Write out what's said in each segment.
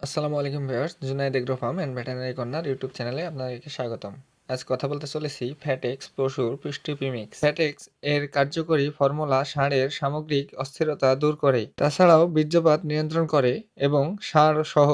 আসসালামু আলাইকুম viewers, Junaid agro farm and veterinary corner YouTube চ্যানেলে আপনাদেরকে স্বাগতম। আজ কথা বলতে চলেছি ফ্যাটেক্স পশুর পুষ্টি প্রিমিক্স। ফ্যাটেক্স এর কার্যকরী ফর্মুলা ষাঁড়ের সামগ্রিক অস্থিরতা দূর করে, তাছাড়াও বীর্যপাত নিয়ন্ত্রণ করে এবং ষাঁড় সহ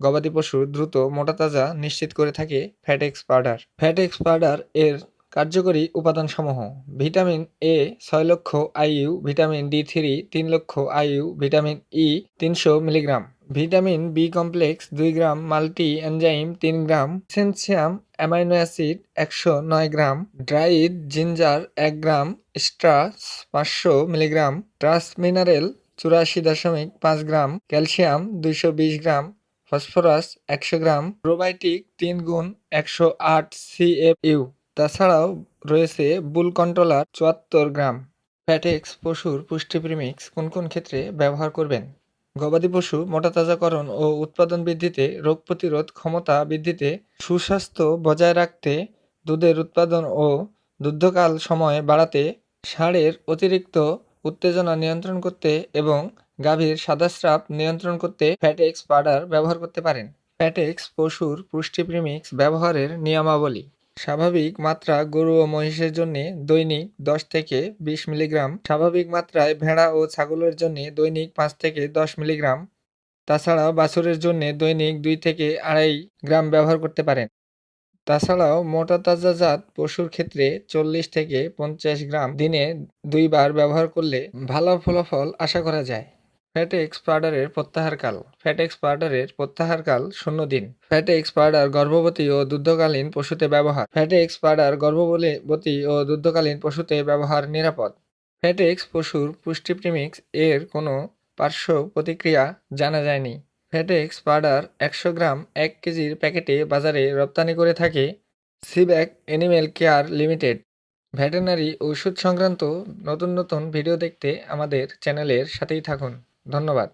গবাদি পশুর দ্রুত মোটাতাজা নিশ্চিত করে থাকে ফ্যাটেক্স পাউডার। ফ্যাটেক্স পাউডার এর কার্যকরী উপাদানসমূহ: ভিটামিন এ 6 লক্ষ IU, vitamin D three 3 lakh IU, vitamin E 300 milligram, vitamin B complex 2 gram, multi enzyme 3 gram, essential amino acid 109 gram, dried ginger 1 gram, স্ট্রাস 500 মিলিগ্রাম, trace mineral 84.5 gram, calcium 220 gram, phosphorus 100 gram, probiotic 3 গুণ 108 সিএফইউ। তাছাড়াও রয়েছে বুল controller 74 গ্রাম। ফ্যাটেক্স পশুর পুষ্টি premix কোন কোন ক্ষেত্রে ব্যবহার করবেন? গবাদি পশু মোটাতাজাকরণ ও উৎপাদন বৃদ্ধিতে, রোগ প্রতিরোধ ক্ষমতা বৃদ্ধিতে, সুস্বাস্থ্য বজায় রাখতে, দুধের উৎপাদন ও দুগ্ধকাল সময় বাড়াতে, ষাঁড়ের অতিরিক্ত উত্তেজনা নিয়ন্ত্রণ করতে এবং গাভীর সাদাস্রাব নিয়ন্ত্রণ করতে ফ্যাটেক্স পাউডার ব্যবহার করতে পারেন। ফ্যাটেক্স পশুর পুষ্টি প্রিমিক্স ব্যবহারের নিয়মাবলী: স্বাভাবিক মাত্রা গরু ও মহিষের জন্য দৈনিক 10 থেকে 20 মিলিগ্রাম, স্বাভাবিক মাত্রায় ভেড়া ও ছাগলের জন্য দৈনিক 5 থেকে 10 মিলিগ্রাম, তাছাড়া বাছুরের জন্য দৈনিক 2 থেকে 2.5 গ্রাম ব্যবহার করতে পারেন। তাছাড়াও মোটা তাজাজাত পশুর ক্ষেত্রে 40 থেকে 50 গ্রাম দিনে 2 বার ব্যবহার করলে ভালো ফলাফল আশা করা যায়। ফ্যাটেক্স পাউডারের প্রত্যাহারকাল: ফ্যাটেক্স পাউডারের প্রত্যাহারকাল 0 দিন। ফ্যাটেক্স পাউডার গর্ভবতী ও দুগ্ধকালীন পশুতে ব্যবহার: ফ্যাটেক্স পাউডার গর্ভবতী ও দুগ্ধকালীন পশুতে ব্যবহার নিরাপদ। ফ্যাটেক্স পশুর পুষ্টি প্রিমিক্স এর কোনো পার্শ্ব প্রতিক্রিয়া জানা যায়নি। ফ্যাটেক্স পাউডার 100 গ্রাম 1 কেজির প্যাকেটে বাজারে রপ্তানি করে থাকে সিব্যাক অ্যানিমেল কেয়ার লিমিটেড। ভেটেরিনারি ঔষধ সংক্রান্ত নতুন নতুন ভিডিও দেখতে আমাদের চ্যানেলের সাথেই থাকুন। ধন্যবাদ।